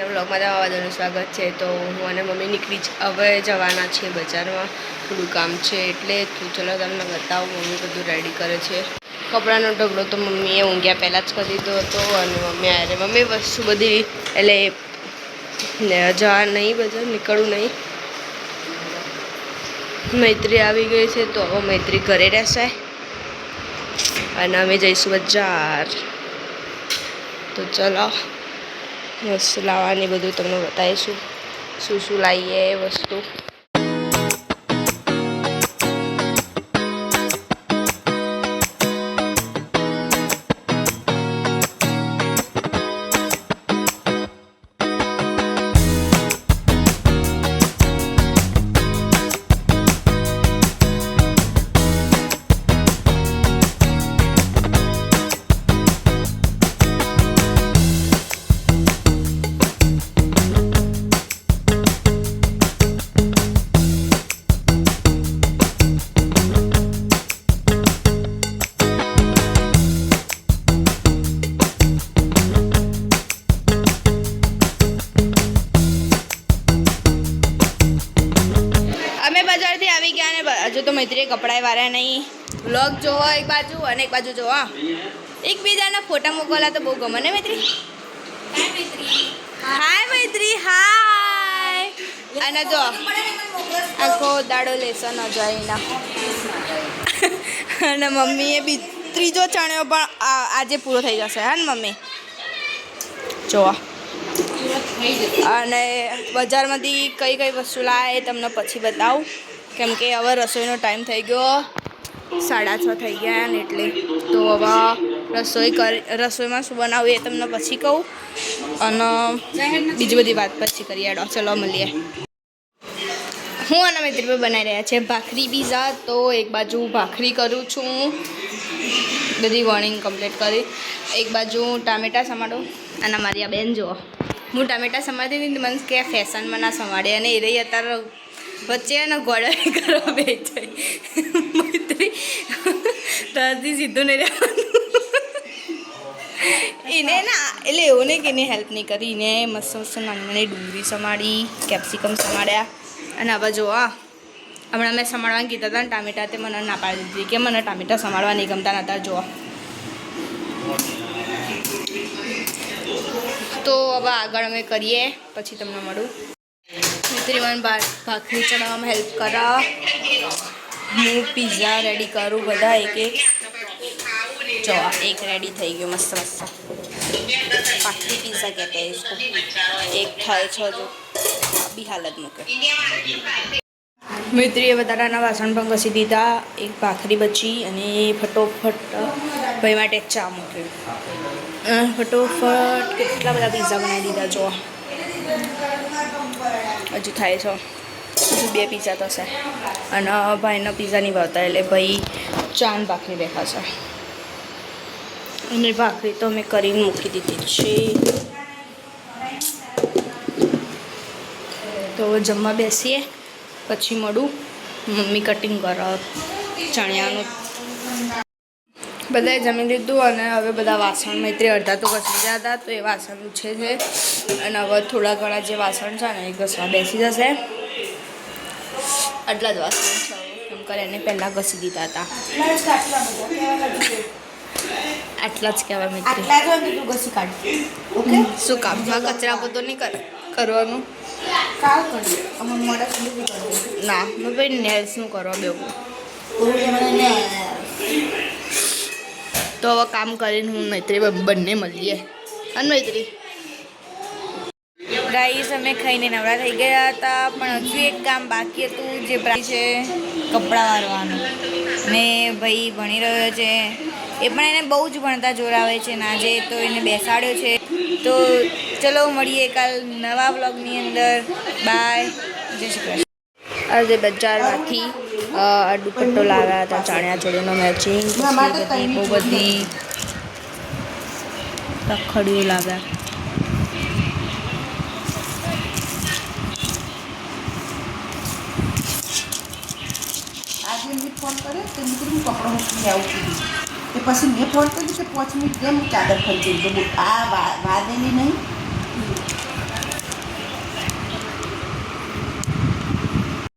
વ્લોગમાં બધાનું સ્વાગત છે. તો હું અને મમ્મી નીકળી હવે જવાના છીએ બજારમાં, થોડું કામ છે એટલે ચલો તમને બતાવું. મમ્મી બધું રેડી કરે છે. કપડાનો ઢગલો તો મમ્મીએ ઊંઘ્યા પહેલાં જ કરી દીધો હતો અને મમ્મી આરે મમ્મી વસ્તુ બધી એટલે જવા નહીં, બજાર નીકળવું નહીં. મૈત્રી આવી ગઈ છે તો હવે મૈત્રી ઘરે રહેશે અને અમે જઈશું બજાર. તો ચલો વસ્તુ લાવવાની બધું તમને બતાવીશું, શું શું લાવીએ વસ્તુ. બજારથી આવી ગયા ને હજુ તો મૈત્રીએ કપડાં વાળ્યા નહીં. વ્લોગ જોવો એક બાજુ અને એક બાજુ જોવો. એકબીજાના ફોટા મોકલા તો બહુ ગમે ને મૈત્રી. હાય મૈત્રી, હાય. અને જો આખો દાડો લેસન અજાઈના અને મમ્મીએ બી ત્રીજો ચણ્યો પણ આજે પૂરો થઈ જશે. હા ને મમ્મી જોવા. અને બજારમાંથી કઈ કઈ વસ્તુ લાવે તમને પછી બતાવું, કેમ કે હવે રસોઈનો ટાઈમ થઈ ગયો, 6:30 થઈ ગયા ને એટલે. તો હવે રસોઈમાં શું બનાવું એ તમને પછી કહું અને બીજી બધી વાત પછી કરીએ. એડો ચલો મળીએ. હું અને મૈત્રી બનાવી રહ્યા છે ભાખરી પીઝા. તો એક બાજુ ભાખરી કરું છું, બધી વણીને કમ્પ્લીટ કરી. એક બાજુ ટામેટા સમાડો અને મારી આ બેન જુઓ, હું ટામેટા સમાડતી હતી મને કે ફેશનમાં ના સમાડે અને એ રહી અત્યારે વચ્ચે ને ગોળાઈ કરવા બે જાય. મૈત્રી ત્યારથી સીધું નહીં રહેવાનું એને ના, એટલે એવું નહીં કે એને હેલ્પ નહીં કરી. એને મસ્ત મસ્ત નાની નાની ડુંગળી સમાડી, કેપ્સિકમ સમાડ્યા. અને હવે જો હમણાં મેં સમાડવાનું કીધા હતા ને ટામેટા, તે મને ના પાડી દીધી કે મને ટામેટા સમાડવા નહીં ગમતા નતા. જોવા તો હવે આગળ અમે કરીએ, પછી તમને મળું. મૈત્રી મને ભાખરી ચડાવવામાં હેલ્પ કરા, હું પીઝા રેડી કરું બધા એક એક. જો એક રેડી થઈ ગયો મસ્ત મસ્ત ભાખરી પીઝા કહેते हैं इसको. એક થાય છે જો બી હાલત મૂકે. મૈત્રીએ વધારાના વાસણ પણ ઘસી દીધા. એક ભાખરી બચી અને ફટોફટ ભાઈ માટે ચા મૂક્યું. ફટોફટ કેટલા બધા પીઝા બનાવી દીધા. જો હજુ થાય છે, હજુ 2 પીઝા થશે અને ભાઈના પીઝા નહીં ભાવતા એટલે ભાઈ ચાન ભાખરી દેખાશે. અને ભાખરી તો મેં કરીને મૂકી દીધી છે. તો જમવા બેસીએ પછી મળું. મમ્મી કટિંગ કરો ચણિયાનું. બધાએ જમી લીધું અને હવે બધા વાસણ મૈત્રી અડધા તો ઘસી ગયા હતા તો એ વાસણ ઉછે છે અને હવે થોડા ઘણા જે વાસણ છે ને એ ઘસવા બેસી જશે. આટલા જ વાસણ છે એમ કરે એને પહેલાં ઘસી દીધા હતા. આટલા જ કહેવાય મૈત્રી. ઘસી કાઢ. ઓકે શું કામમાં કચરા બધો નહીં કરવાનું. ના ભાઈ નેલ્સનું કરવા બેવું. તો હવે કામ કરીને હું મૈત્રી બંને મળીએ. અને મૈત્રી ગાઈસ અમે ખાઈને નવરા થઈ ગયા હતા પણ હજુ એક કામ બાકી હતું જે છે કપડાં વાળવાનું. ને ભાઈ ભણી રહ્યો છે, એ પણ એને બહુ જ ભણતા જોર આવે છે ને આજે તો એને બેસાડ્યો છે. તો ચલો મળીએ કાલ નવા વ્લોગની અંદર. બાય, જય શ્રી કૃષ્ણ. આજે બજારમાંથી દુપટ્ટો લાવ્યા હતા, ચણિયા ચોળીનો મેચિંગ, પછી બહુ બધી રખડીઓ લાવ્યા. આજે મેં ફોન કર્યો તો મેં કીધું કપડો મૂકીને આવું કીધું. પછી મેં ફોન કર્યું કે 5 મિનિટ જેમ ચાદર ખરીદી તો આ વાદેલી નહીં.